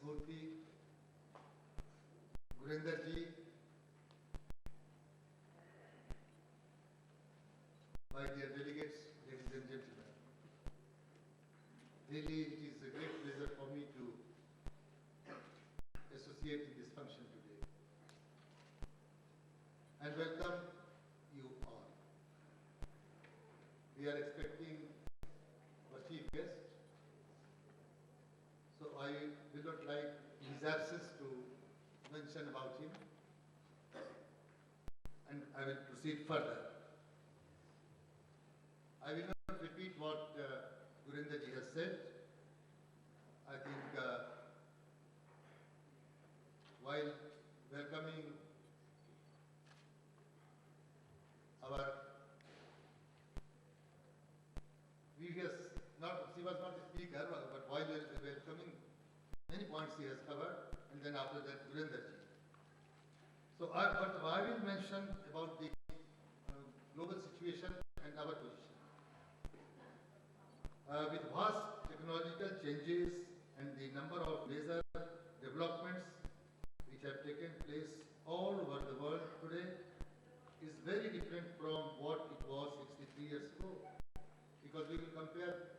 Murthy, Gurinder ji, my dear delegates, ladies and gentlemen. Really, it is a great pleasure for me to associate in this function today and welcome you all. We are expecting our chief guest, so I will not like in his absence to mention about him, and I will proceed further. I will not repeat what Gurinder ji has said. I think while welcoming our previous, she was not a speaker, but while welcoming, many points he has covered, and then after that Gurinder ji. So but I will mention about the global situation and our position. With vast technological changes and the number of major developments which have taken place all over the world today is very different from what it was 63 years ago, because we will compare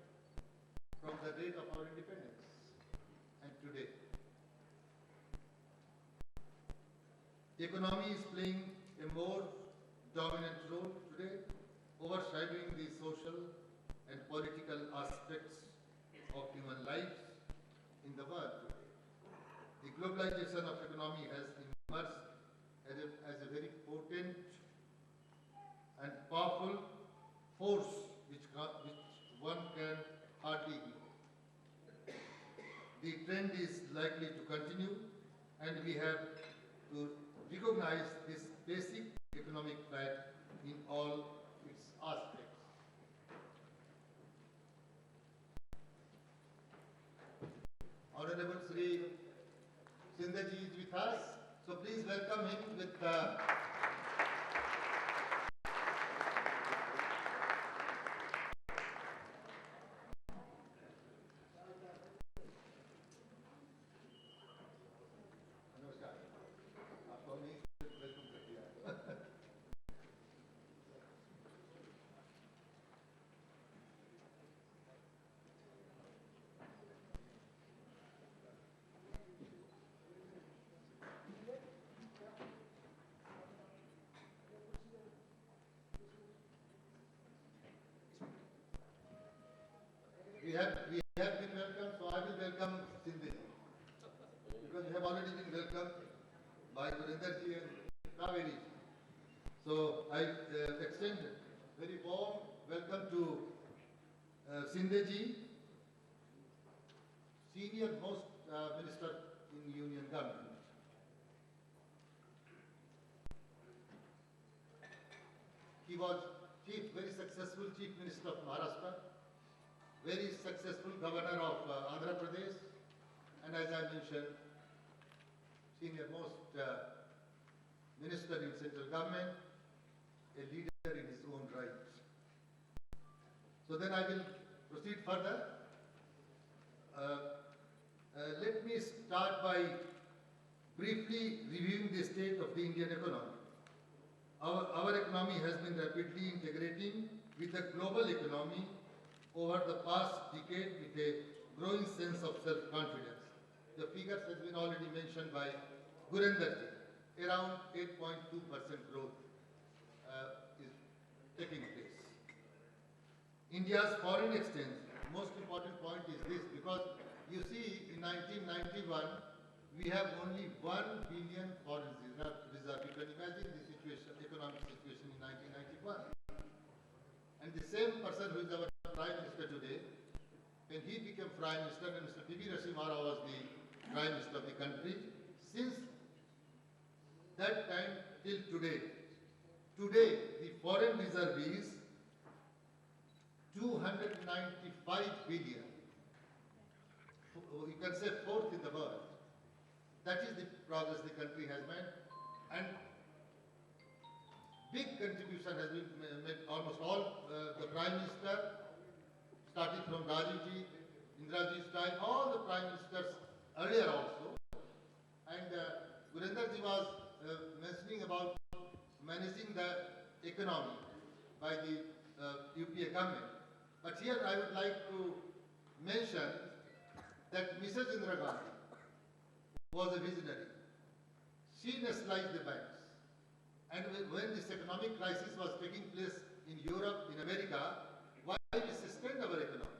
from the date of our independence and today. The economy is playing a more dominant role today, overshadowing the social and political aspects of human life in the world today. The globalization of economy has emerged as a very potent and powerful force which one can hardly ignore. The trend is likely to continue, and we have to recognize this basic economic fact in all its aspects. Honorable Shri Shinde ji is with us, so please welcome him with we have been welcomed, so I will welcome Shinde, because we have already been welcomed by Gurinder ji and Kaveri ji. So I extend very warm welcome to Shinde ji, senior most minister in Union Government. He was very successful Chief Minister of Maharashtra, very successful Governor of Andhra Pradesh, and as I mentioned, senior most minister in central government, a leader in his own right. So then I will proceed further. Let me start by briefly reviewing the state of the Indian economy. Our economy has been rapidly integrating with the global economy over the past decade with a growing sense of self-confidence. The figures has been already mentioned by Gurinder ji. Around 8.2% growth is taking place. India's foreign exchange, most important point is this, because you see in 1991 we have only 1 billion foreign reserve. You can imagine the situation, economic situation in 1991. And the same person who is our Prime Minister today, when he became Prime Minister and Mr. P.V. Narasimha was the Prime Minister of the country, since that time till today, the foreign reserve is 295 billion. You can say fourth in the world. That is the progress the country has made, and big contribution has been made. Almost all the Prime Minister, starting from Rajiv ji, Indira ji's time, all the Prime Ministers earlier also. And Gurendarji was mentioning about managing the economy by the UPA government. But here I would like to mention that Mrs. Indira Gandhi was a visionary. She nationalized the banks. And when this economic crisis was taking place in Europe, in America, why we sustained our economy?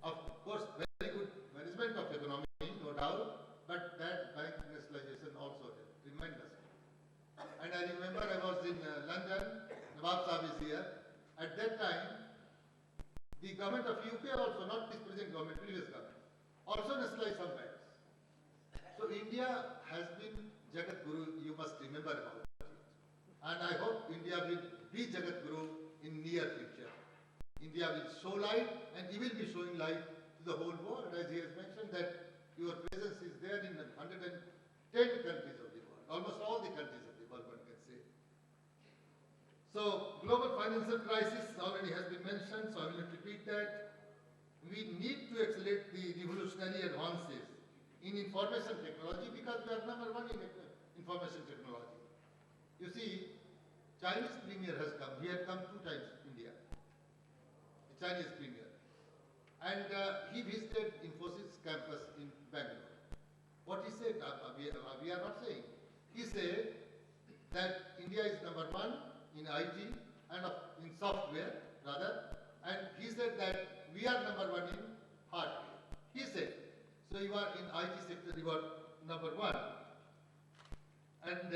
Of course, very good management of economy, no doubt, but that bank nationalization also helped tremendously. And I remember I was in London, Nawab Sahib is here. At that time, the government of UK also, not this present government, previous government, also nationalized some banks. So India has been Jagat Guru, you must remember about it. And I hope India will be Jagat Guru in near future. India will show light, and he will be showing light to the whole world, as he has mentioned that your presence is there in 110 countries of the world, almost all the countries of the world, one can say. So, global financial crisis already has been mentioned, so I will not repeat that. We need to accelerate the revolutionary advances in information technology because we are number one in information technology. You see, Chinese premier has come. He had come 2 times to India, the Chinese premier. And he visited Infosys campus in Bangalore. What he said, we are not saying. He said that India is number one in IT and in software, rather. And he said that we are number one in hardware. He said, so you are in IT sector, you are number one. And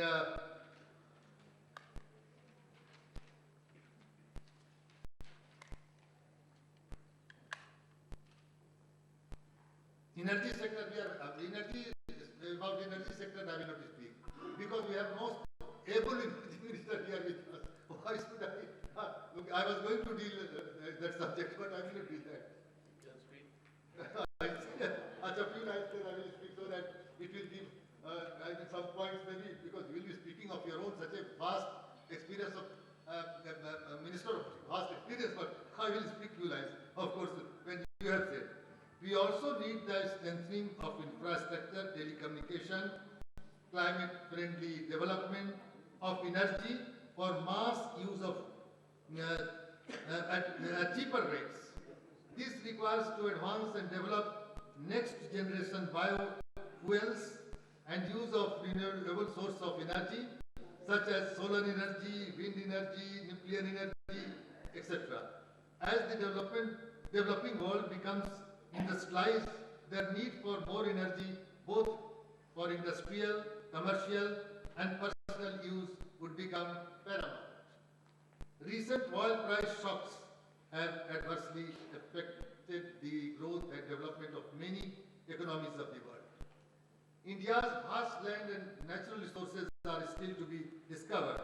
energy sector, about energy sector I will not speak because we have most able energy minister here with us. Why should I was going to deal that subject, but I will not do that. You can speak. A few lines there I will speak so that it will give some points maybe because you will be speaking of your own such a vast experience of minister of vast experience, but I will speak few lines. Of course, when you have said. We also need the strengthening of infrastructure, telecommunication, climate-friendly development of energy for mass use of at cheaper rates. This requires to advance and develop next-generation biofuels and use of renewable sources of energy such as solar energy, wind energy, nuclear energy, etc. As the developing world becomes industrialized, their need for more energy, both for industrial, commercial, and personal use, would become paramount. Recent oil price shocks have adversely affected the growth and development of many economies of the world. India's vast land and natural resources are still to be discovered.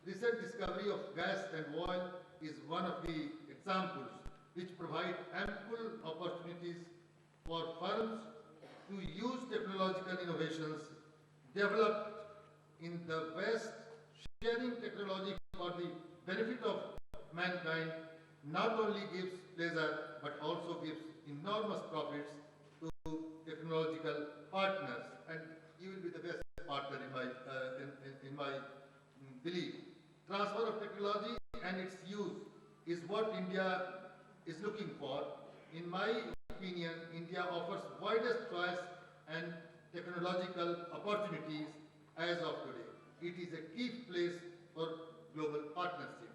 Recent discovery of gas and oil is one of the examples which provide ample opportunities for firms to use technological innovations developed in the West. Sharing technology for the benefit of mankind not only gives pleasure but also gives enormous profits to technological partners, and you will be the best partner in my belief. Transfer of technology and its use is what India is looking for. In my opinion, India offers widest choice and technological opportunities as of today. It is a key place for global partnership.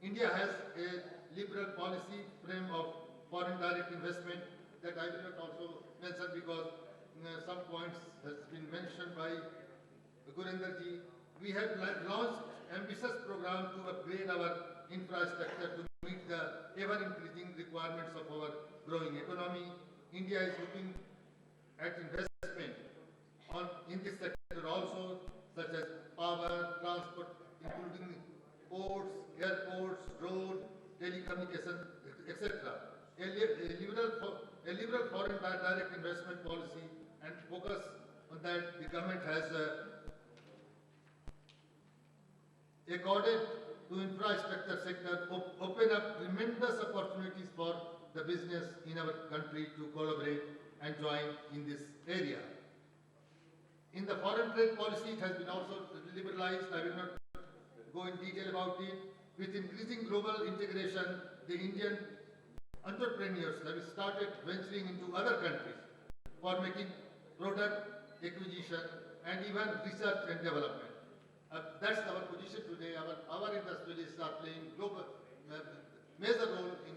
India has a liberal policy frame of foreign direct investment that I will not also mention because some points has been mentioned by Gurendarji. We have launched ambitious program to upgrade our infrastructure to meet the ever-increasing requirements of our growing economy. India is looking at investment in this sector also, such as power, transport, including ports, airports, road, telecommunication, etc. A liberal foreign direct investment policy and focus on that the government has accorded to infrastructure sector open up tremendous opportunities for the business in our country to collaborate and join in this area. In the foreign trade policy, it has been also liberalized. I will not go in detail about it. With increasing global integration, the Indian entrepreneurs have started venturing into other countries for making product acquisition and even research and development. That's our position today. Our industrialists are playing global major role in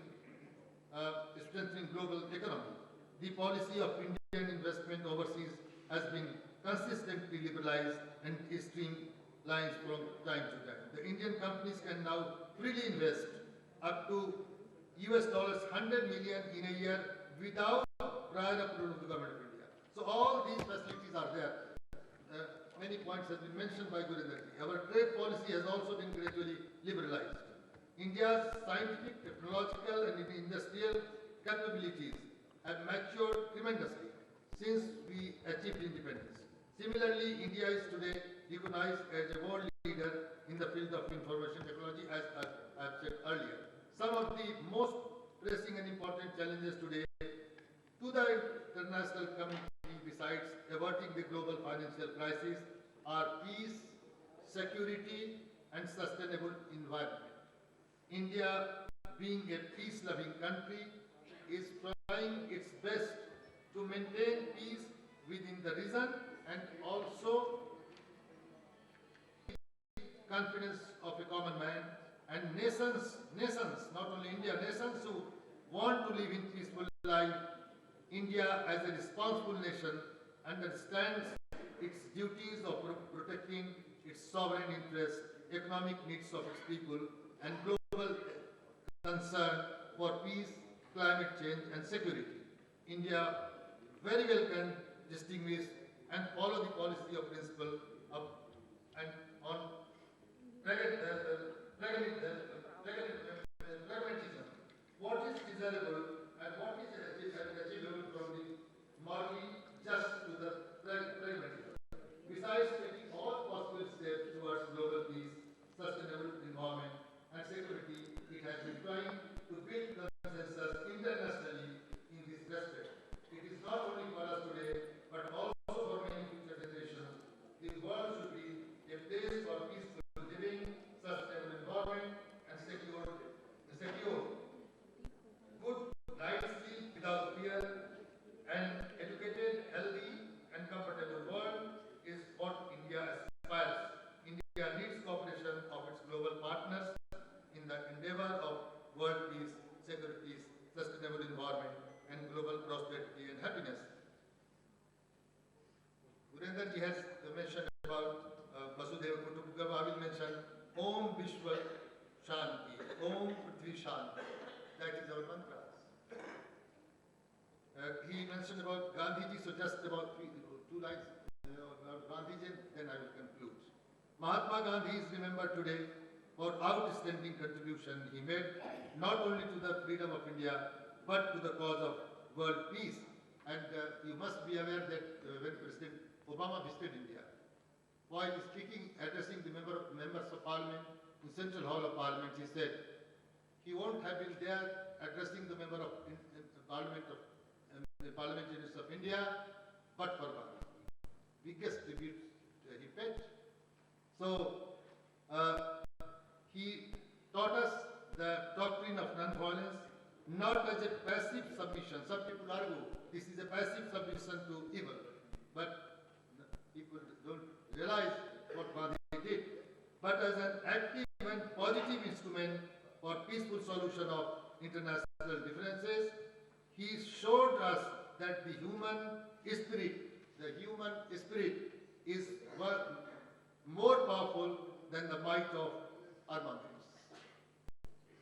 strengthening global economy. The policy of Indian investment overseas has been consistently liberalized and streamlined from time to time. The Indian companies can now freely invest up to $100 million in a year without prior approval of the government of India. So all these facilities are there. Many points have been mentioned by Gurindarji. Our trade policy has also been gradually liberalized. India's scientific, technological and industrial capabilities have matured tremendously since we achieved independence. Similarly, India is today recognized as a world leader in the field of information technology, as I have said earlier. Some of the most pressing and important challenges today to the international community, besides averting the global financial crisis, are peace, security, and sustainable environment. India, being a peace-loving country, is trying its best to maintain peace within the region and also confidence of a common man, and nations, not only India, nations who want to live in peaceful life. India, as a responsible nation, understands its duties of protecting its sovereign interests, economic needs of its people, and global concern for peace, climate change, and security. India very well can distinguish and follow the policy of principle of and on pragmatism. What is desirable and what is achievable from the morally just to the pragmatism. Besides taking all possible steps towards global peace, sustainable environment, and security, it has been trying to build consensus internationally in this respect. It is not only for us today, but also for many future generations. The world should be a place for peaceful living, sustainable environment, and secure good life skill without fear, and educated, healthy, and comfortable world is what India aspires. India needs cooperation of its global partners in the endeavor of world peace, security, sustainable environment, and global prosperity and happiness. Gurindarji has mentioned about Vasudhaiva Kutumbakam. I will mention Om Vishwa Shanti, Om Prithvi Shanti. That is our mantra. He mentioned about Gandhiji, so just about two lines about Gandhiji, then I will conclude. Mahatma Gandhi is remembered today for outstanding contribution he made not only to the freedom of India, but to the cause of world peace. And you must be aware that when President Obama visited India, while speaking, addressing the members of Parliament in Central Hall of Parliament, he said he won't have been there addressing the member of Parliament of the parliamentarians of India, but for Gandhi. Biggest tribute he paid. So he taught us the doctrine of non-violence, not as a passive submission. Some people argue this is a passive submission to evil, but people don't realize what Gandhi did, but as an active and positive instrument for peaceful solution of international differences. He showed us that the human spirit is more powerful than the might of armaments.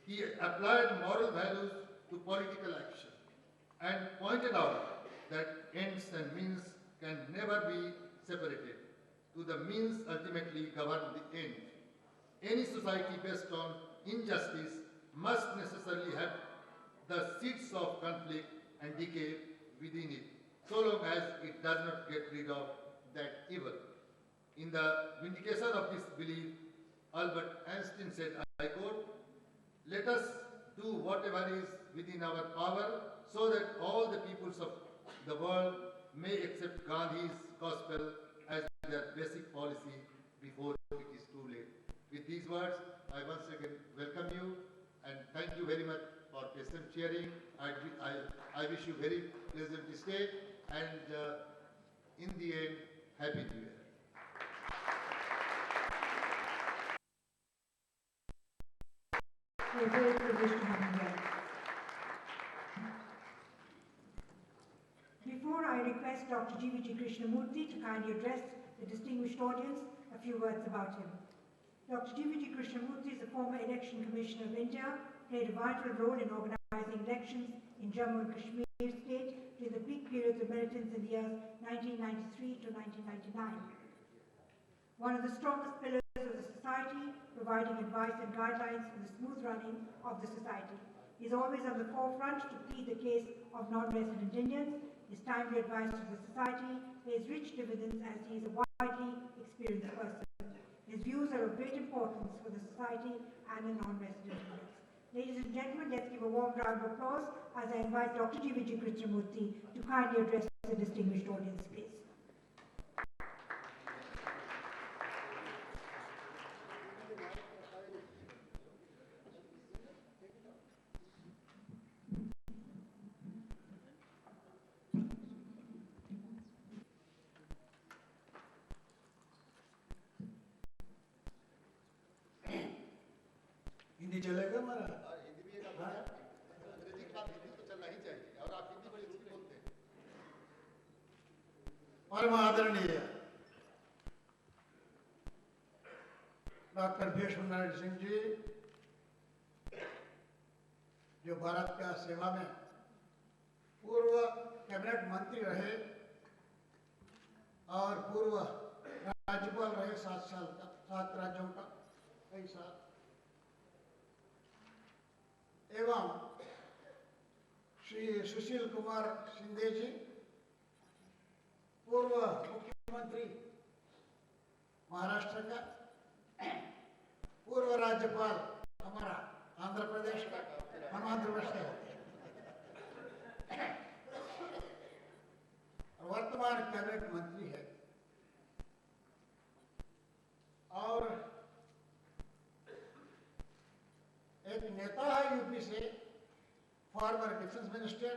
He applied moral values to political action and pointed out that ends and means can never be separated. To the means ultimately govern the end. Any society based on injustice must necessarily have the seeds of conflict and decay within it, so long as it does not get rid of that evil. In the vindication of this belief, Albert Einstein said, I quote, "Let us do whatever is within our power so that all the peoples of the world may accept Gandhi's gospel as their basic policy before it is too late. With these words, I once again welcome you and thank you very much for patient cheering. I wish you very pleasant stay and in the end, Happy New Year. We're very privileged to have you here. Before I request Dr. G.V.G. Krishnamurthy to kindly address the distinguished audience, a few words about him. Dr. G.V.G. Krishnamurthy is a former Election Commissioner of India, played a vital role in organizing elections in Jammu and Kashmir state during the peak periods of militants in the years 1993 to 1999. One of the strongest pillars of the society, providing advice and guidelines for the smooth running of the society. He is always on the forefront to plead the case of non-resident Indians. His timely advice to the society pays rich dividends as he is a widely experienced person. His views are of great importance for the society and the non-resident Indians. Ladies and gentlemen, let's give a warm round of applause as I invite Dr. G.V.G. Krishnamurthy to kindly address the distinguished audience, please. Hindi चलेगा हमारा? हिंदी भी एक अंग्रेजी के बाद हिंदी तो चलना ही चाहिए और आप हिंदी बड़ी अच्छी बोलते हैं। परम आदरणीय डॉक्टर भीष्मनारायण सिंह जी, जो भारत का सेवा में पूर्व कैबिनेट मंत्री रहे और पूर्व राज्यपाल रहे 7 साल का, 7 राज्यों का कई साल, एवं श्री सुशील कुमार शिंदे जी, पूर्व मुख्यमंत्री महाराष्ट्र का, पूर्व राज्यपाल हमारा आंध्र प्रदेश का, हम आंध्र प्रदेश के होते हैं, वर्तमान कैबिनेट मंत्री है और एक नेता है यूपी से, former defence minister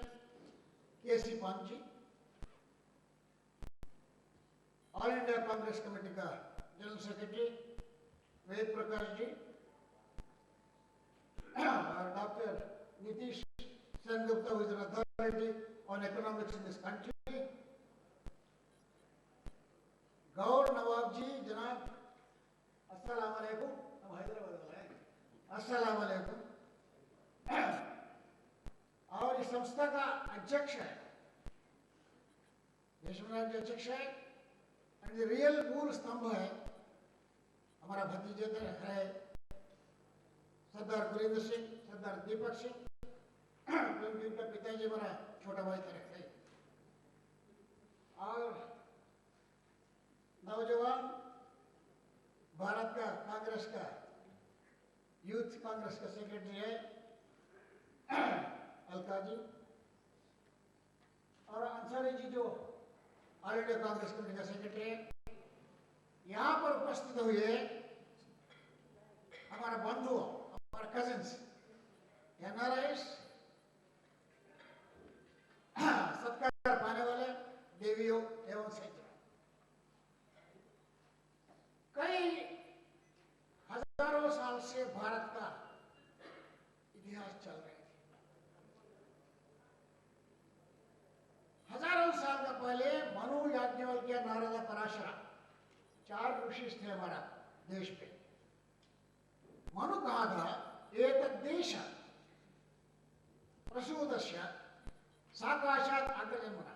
K C. Pant ji, all India Congress committee का जनरल सेक्रेटरी वेद प्रकाश जी और doctor Nitish Sengupta, who is an authority on economics in this country, Gaur Nawab ji, जनाब अस्सलाम वालेकुम, हम हैदराबाद वाले हैं, अस्सलाम वालेकुम, और इस संस्था का अध्यक्ष है, भीष्मनारायण जी अध्यक्ष है, एंड रियल मूल स्तंभ है हमारा भतीजे है सरदार गुरेंद्र सिंह, सरदार दीपक सिंह, क्योंकि उनका पिताजी हमारा छोटा भाई तरह थे, और नौजवान भारत का कांग्रेस का यूथ कांग्रेस का सेक्रेटरी है अलका जी, और अंसारी जी जो ऑल इंडिया कांग्रेस कमेटी का सेक्रेटरी है। यहाँ पर उपस्थित हुए हमारा बंधु, हमारे कजिन्स, NRIs, सत्कार पाने वाले देवियों एवं सज्जनों, कई हजारों साल से भारत का इतिहास चल रहा है। हजारों साल का पहले मनु, याज्ञवल्क्य, नारद, पराशरा 4 ऋषि थे हमारा देश पे। मनु कहा था एतद्देश प्रसूदस्य साकाशात अग्रजन्मना,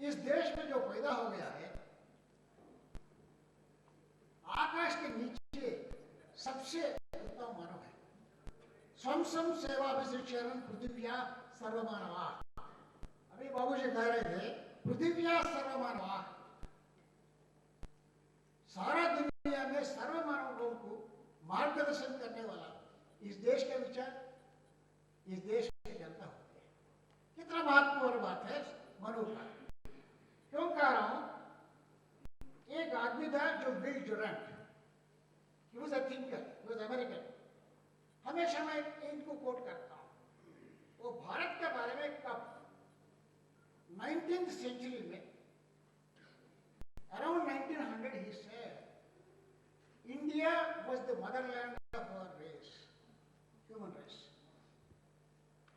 इस देश में जो पैदा हो गया है आकाश के नीचे सबसे उत्तम मानव है। स्वम सम सेवा विशिक्षण पृथ्व्या सर्वमानवा, अभी बाबूजी कह रहे थे पृथ्व्या सर्वमानवा, सारा दुनिया में सर्व मानवों को मार्गदर्शन करने वाला इस देश का विचार, इस देश की जनता होती है। कितना महत्वपूर्ण बात है। जो Will Durant, he was a thinker, he was American. हमेशा मैं एक को कोट करता हूँ, वो भारत के बारे में कब 19th century में around 1900 he said, India was the motherland of our race, human race.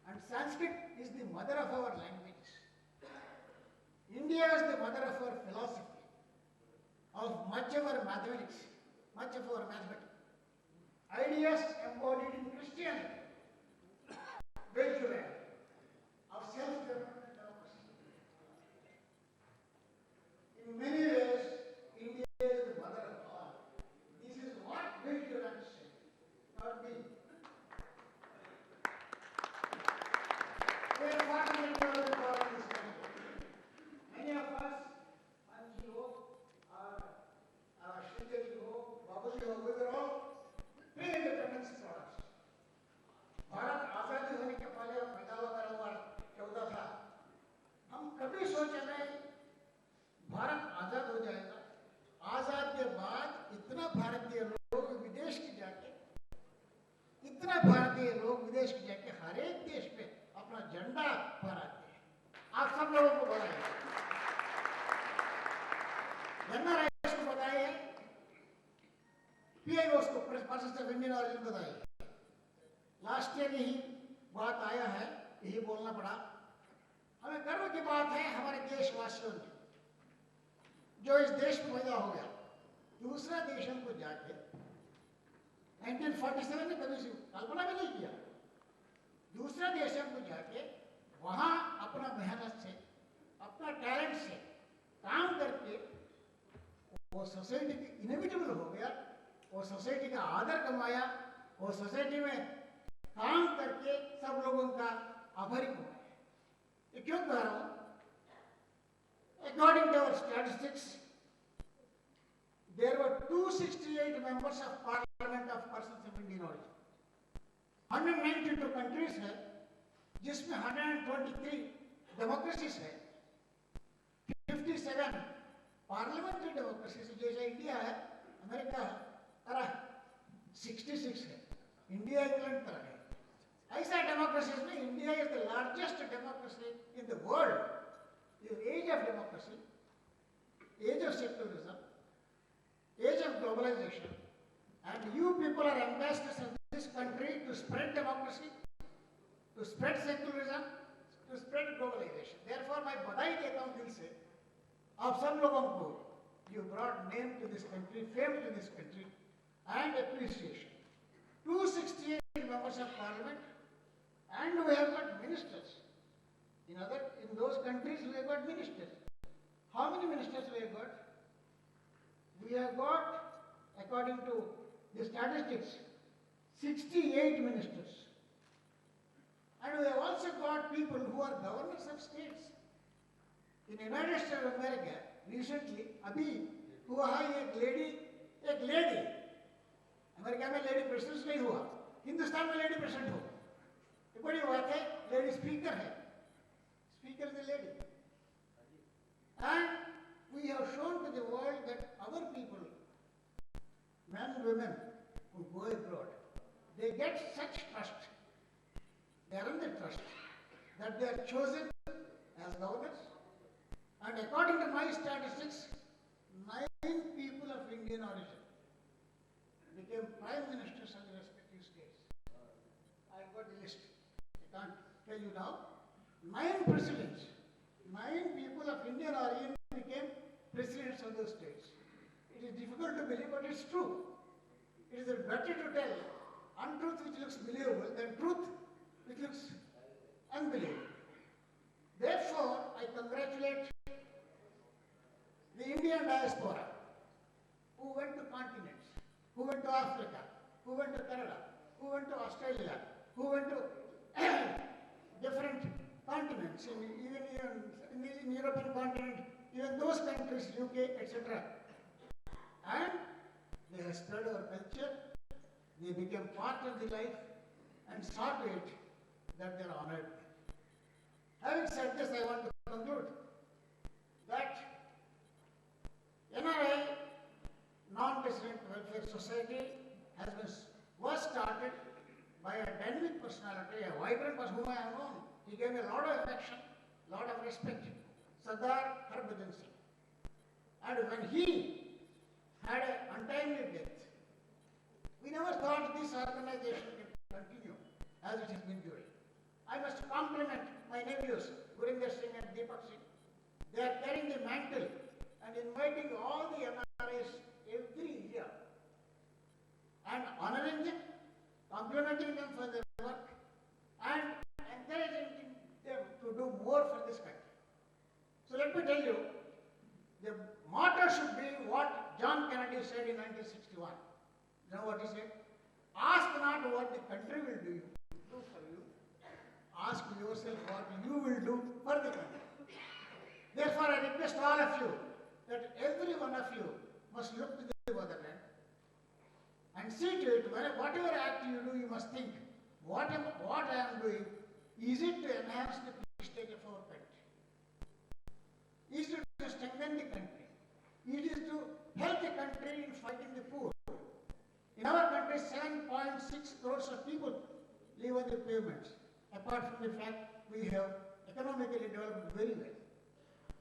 And Sanskrit is the mother of our languages. India is the mother of our philosophy, of much of our mathematics, much of our mathematics. Ideas embodied in Christianity, virtue of self-development democracy. In many ways, India is the mother of all. This is what virtue said, not me. We are fundamental in this country. Many of us, Pant or Shinde Babuji, we were all pre-independence products. Bharat आजादी होने के पहले पैदा हुआ 14 था। हम कभी सोचे नहीं भारत आजाद हो जाएगा। आजाद के बाद इतना भारतीय लोग विदेश की जाके हर एक देश में अपना झंडा फहराते हैं। आप सब लोगों को बताइए, NRI को बताइए, PIOs को, पर्सन्स ऑफ इंडियन ऑरिजिन बताइए। लास्ट ईयर यही बात आया है, यही बोलना पड़ा। हमें गर्व की बात है हमारे देशवासियों ने, जो इस देश में पैदा हो गया, दूसरा देश हमको जाके 1947 में कभी कल्पना भी नहीं किया। दूसरा देश हमको जाके वहां अपना मेहनत से, अपना टैलेंट से काम करके वो सोसाइटी की इनएविटेबल हो गया, वो सोसाइटी का आदर कमाया, वो सोसाइटी में काम करके सब लोगों का आभारी कमाया। ये क्यों कह रहा हूं? According to our statistics, there were 268 members of parliament of persons of Indian origin. 192 countries है, जिसमें 123 डेमोक्रेसीज है, 57 पार्लियामेंट्री डेमोक्रेसीज जैसे इंडिया है, अमेरिका है, तरह 66 है, इंडिया इंग्लैंड तरह है। ऐसा डेमोक्रेसीज में India is the largest democracy in the world. Age of democracy, age of secularism, age of globalization, and you people are ambassadors of this country to spread democracy, to spread secularism, to spread globalization. Therefore, मैं बधाई देता हूँ दिल से आप सब लोगों को। You brought name to this country, fame to this country, and appreciation. 268 members of parliament, and we have got ministers. In those countries, we have got ministers. How many ministers we have got? We have got, according to the statistics, 68 ministers. And we have also got people who are governors of states. In the United States of America, recently, अभी हुआ है एक lady, America में lady president नहीं हुआ, हिंदुस्तान में lady president हो। ये बड़ी बात है, लेडी स्पीकर है, speaker is lady. And we have shown to the world that our people, men and women who go abroad, they get such trust, they earn the trust, that they are chosen as governors. And according to my statistics, 9 people of Indian origin became prime ministers of the respective states. I've got the list. I can't tell you now. 9 presidents, 9 people of Indian origin became presidents of those states. It is difficult to believe, but it's true. It is better to tell untruth which looks believable than truth which looks unbelievable. Therefore, I congratulate the Indian diaspora who went to continents, who went to Africa, who went to Canada, who went to Australia, who went to different continents, even in the European continent, even those countries, UK, etc. And they have spread our culture, they became part of the life and saw to it that they are honored. Having said this, I want to conclude that NRI society was started by a dynamic personality, a vibrant person whom I have known. He gave me a lot of affection, lot of respect. Sardar Harbhajan Singh. And when he had an untimely death, we never thought this organization can continue as it has been doing. I must compliment my nephews, Gurinder Singh and Deepak Singh. They are carrying the mantle and inviting all the NRIs every year and honoring them, complimenting them for their work and encouraging them to do more for this country. So let me tell you, the motto should be what John Kennedy said in 1961. You know what he said? Ask not what the country will do for you. Ask yourself what you will do for the country. Therefore, I request all of you that every one of you must look to the motherland and see to it, whatever act you do, you must think, what I am doing, is it to enhance the prestige of our country? Is it to strengthen the country? It is to help the country in fighting the poor. In our country, 7.6 crores of people live on the pavements, apart from the fact we have economically developed very well.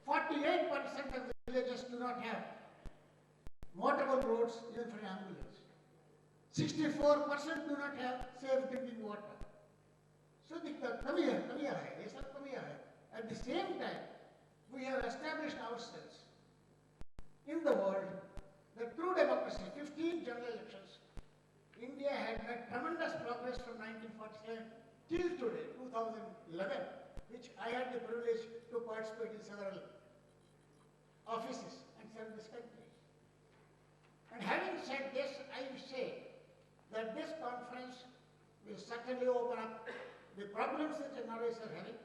48% of villages do not have motorable roads even for an ambulance. 64% do not have safe drinking water. So the kami hai, at the same time, we have established ourselves in the world that through democracy, 15 general elections, India had made tremendous progress from 1947 till today, 2011, which I had the privilege to participate in several offices and serve this country. And having said this, I say that this conference will certainly open up the problems that NRIs are having,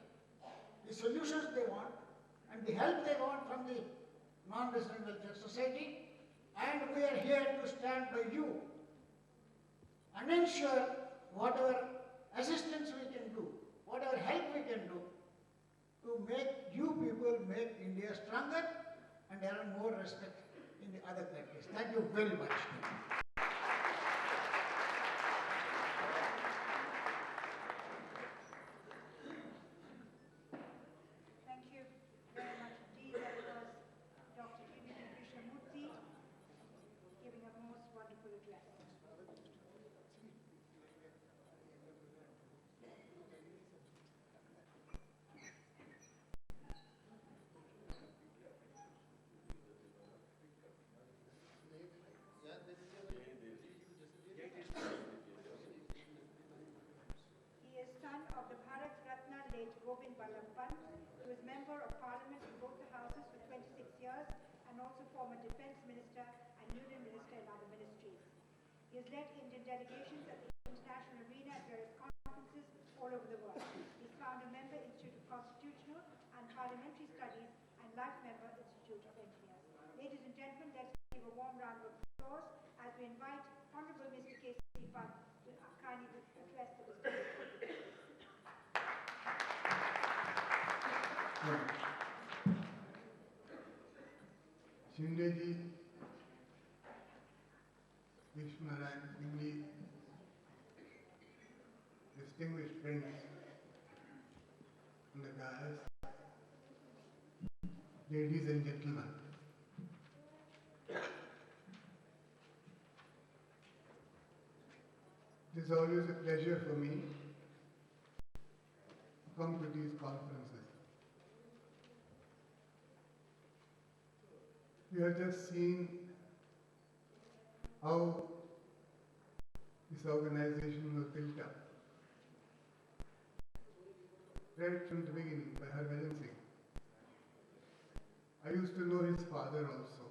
the solutions they want, and the help they want from the non-resident welfare society, and we are here to stand by you and ensure whatever assistance we can do, whatever help we can do to make you people make India stronger and earn more respect in the other countries. Thank you very much. Thank you very much indeed. That was Dr. Krishnamurthy giving a most wonderful address. He is son of the Bharat Ratna late Pant, who was member of Parliament in both the houses for 26 years and also former Defence Minister and Union Minister in other ministries. He has led Indian delegations at the international arena at various conferences all over the world. He is founder member Institute of Constitutional and Parliamentary Studies and life member Institute of Engineers. Ladies and gentlemen, let's give a warm round of applause as we invite Hon'ble Mr. K.C. Pant to kindly address the distinguished. Shinde ji, Vishmaran, Singh, distinguished friends on the dais, ladies and gentlemen. It is always a pleasure for me to come to these conferences. We have just seen how this organization was built up. Right from the beginning by Harbhajan Singh. I used to know his father also.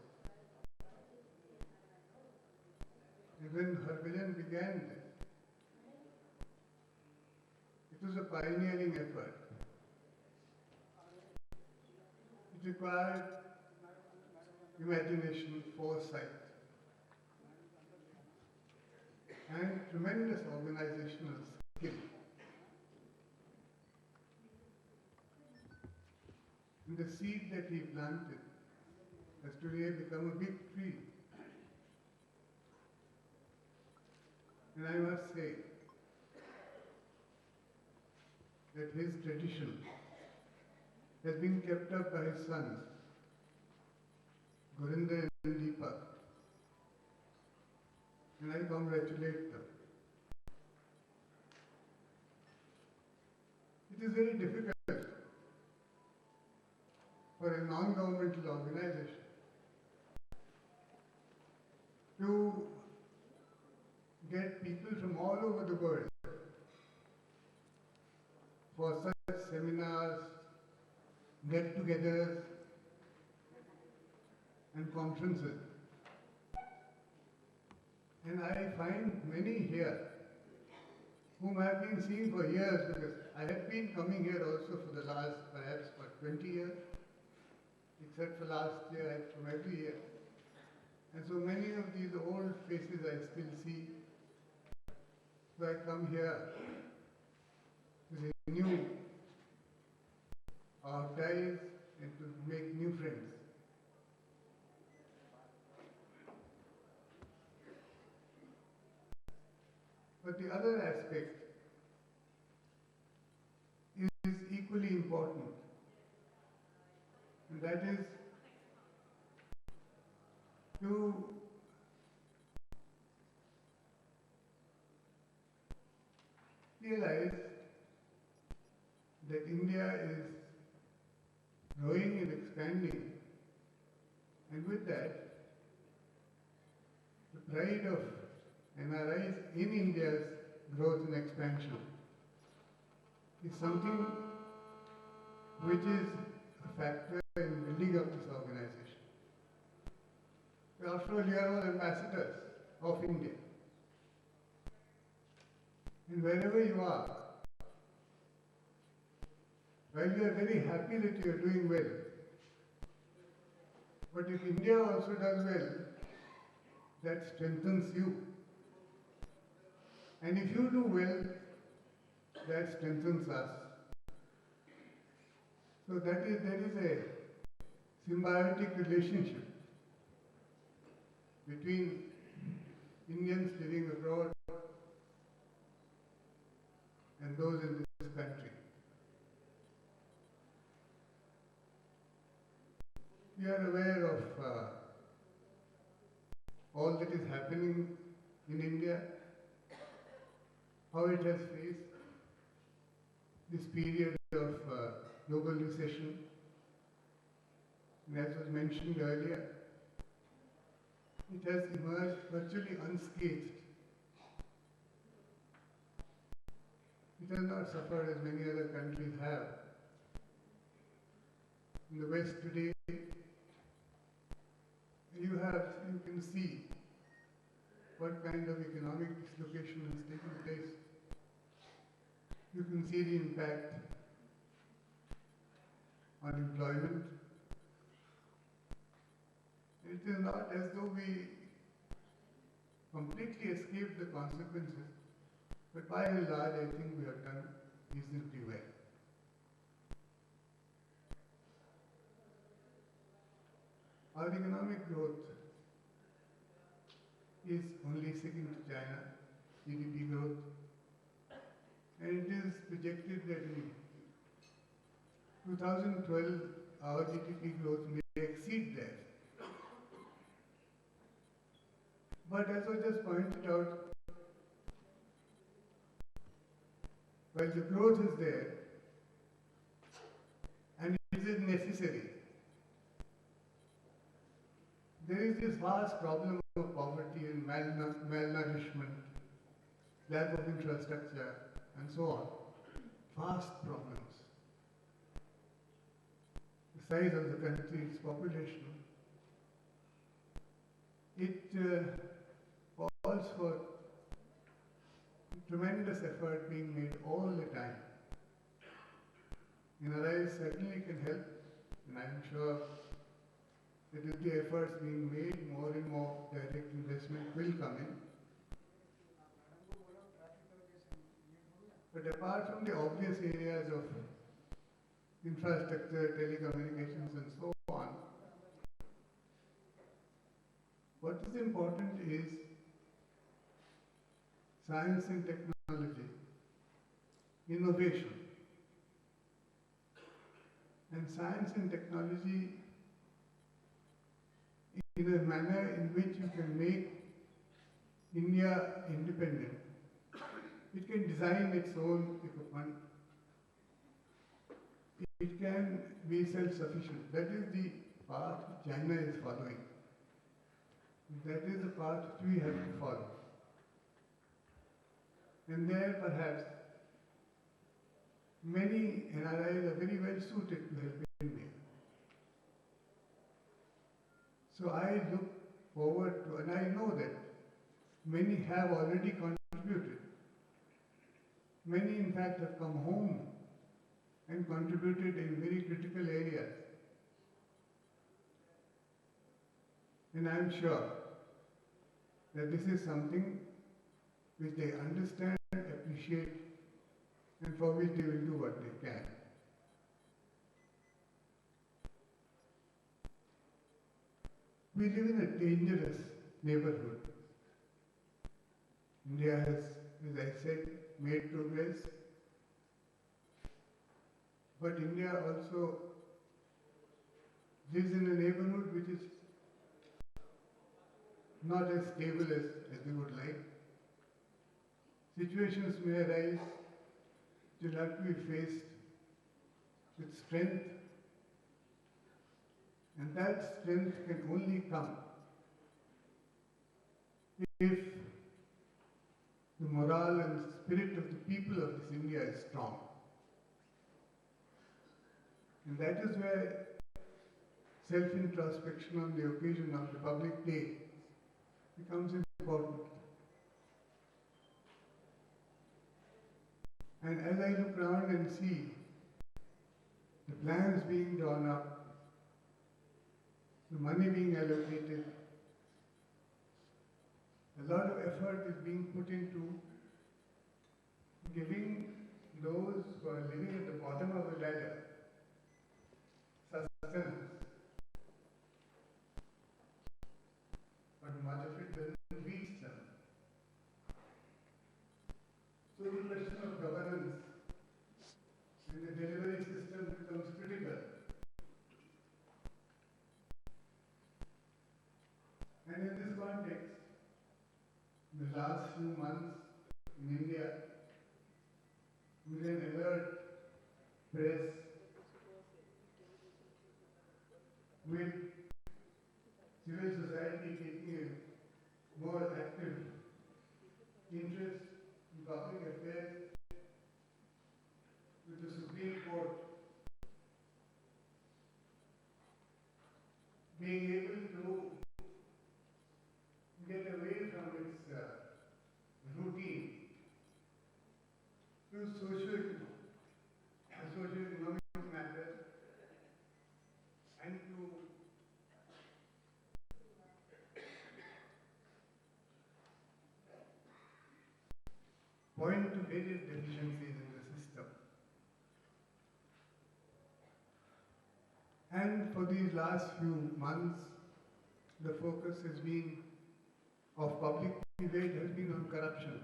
And when Harbhajan began this, it was a pioneering effort. It required imagination, foresight, and tremendous organizational skill. And the seed that he planted has today become a big tree. And I must say that his tradition has been kept up by his sons, Gurinder and Deepak, and I congratulate them. It is very difficult for a non-governmental organization to get people from all over the world for such seminars, get-togethers and conferences. And I find many here whom I have been seeing for years, because I have been coming here also for the last perhaps 20 years, except for last year, I come every year. And so many of these old faces I still see. So I come here to renew our ties and to make new friends. But the other aspect is equally important, and that is to realize that India is growing and expanding, and with that, the pride of NRIs in India's growth and expansion is something which is a factor in building up this organization. After all, you are all ambassadors of India. And wherever you are, while you are very happy that you are doing well, but if India also does well, that strengthens you. And if you do well, that strengthens us. So there is a symbiotic relationship between Indians living abroad and those in this country. We are aware of all that is happening in India, how it has faced this period of global recession. And as was mentioned earlier, it has emerged virtually unscathed. It has not suffered as many other countries have. In the West today, you can see what kind of economic dislocation has taken place. You can see the impact on employment. It is not as though we completely escaped the consequences, but by and large, I think we have done reasonably well. Our economic growth is only second to China, GDP growth, and it is projected that in 2012 our GDP growth may exceed that. But as I just pointed out, while the growth is there and it is necessary, there is this vast problem of poverty and malnourishment, lack of infrastructure, and so on. Vast problems. The size of the country, its population, it calls for tremendous effort being made all the time. NRI certainly can help, and I am sure that with the efforts being made, more and more direct investment will come in. But apart from the obvious areas of infrastructure, telecommunications and so on, what is important is science and technology, innovation. And science and technology in a manner in which you can make India independent. It can design its own equipment. It can be self-sufficient. That is the path China is following. That is the path we have to follow. And there perhaps many NRIs are very well suited to help India. So I look forward to, and I know that many have already contributed. Many in fact have come home and contributed in very critical areas. And I am sure that this is something which they understand, appreciate, and for which they will do what they can. We live in a dangerous neighborhood. India has, as I said, made progress, but India also lives in a neighborhood which is not as stable as we would like. Situations may arise which will have to be faced with strength, and that strength can only come if the morale and spirit of the people of this India is strong. And that is where self-introspection on the occasion of Republic Day becomes important. And as I look around and see the plans being drawn up, the money being allocated, a lot of effort is being put into giving those who are living at the bottom of the ladder sustenance. But much of it doesn't reach them. So the question of governance and the delivery system becomes critical. And in this context, in the last few months in India, with an alert press, with civil society taking a more active interest in public affairs, with the Supreme Court being able to get away from its routine to socio-economic matters and to point to various deficiencies in the system. And for these last few months, the focus has been of public debate has been on corruption.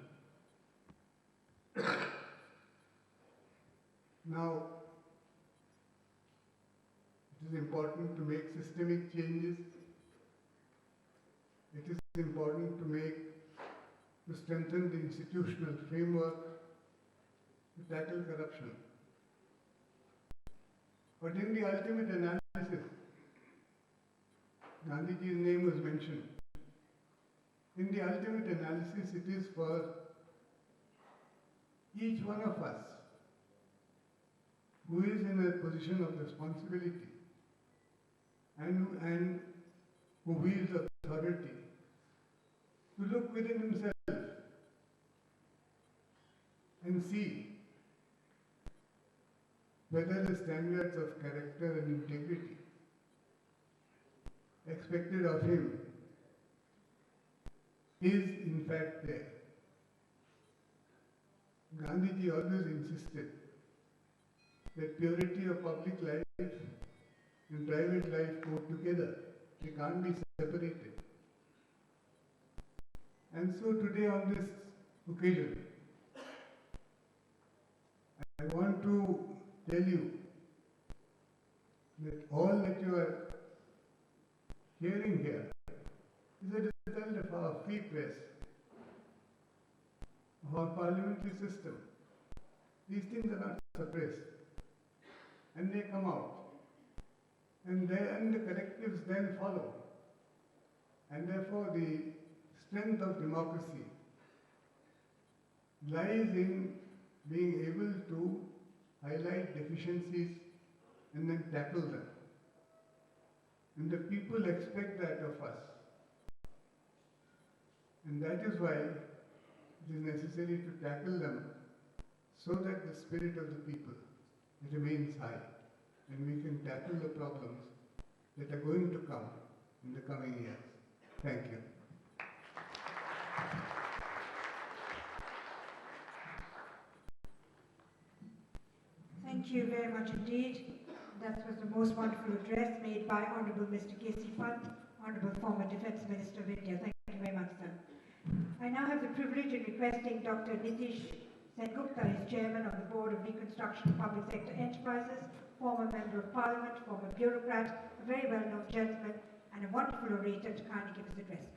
Now, it is important to make systemic changes. It is important to strengthen the institutional framework to tackle corruption. But in the ultimate analysis, Gandhiji's name was mentioned. In the ultimate analysis, it is for each one of us who is in a position of responsibility and who wields authority to look within himself and see whether the standards of character and integrity expected of him is in fact there. Gandhiji always insisted that purity of public life and private life go together. They can't be separated. And so today on this occasion. I want to tell you that all that you are hearing here is a result of our free press, of our parliamentary system. These things are not suppressed, and they come out. And then the correctives then follow. And therefore the strength of democracy lies in being able to highlight deficiencies and then tackle them. And the people expect that of us. And that is why it is necessary to tackle them so that the spirit of the people remains high and we can tackle the problems that are going to come in the coming years. Thank you. Thank you very much indeed. That was the most wonderful address made by Honourable Mr. K.C. Pant, Honourable former Defence Minister of India. Thank you very much, sir. I now have the privilege of requesting Dr. Nitish Gupta is Chairman of the Board of Reconstruction of Public Sector Enterprises, former Member of Parliament, former bureaucrat, a very well-known gentleman, and a wonderful orator to kindly give his address.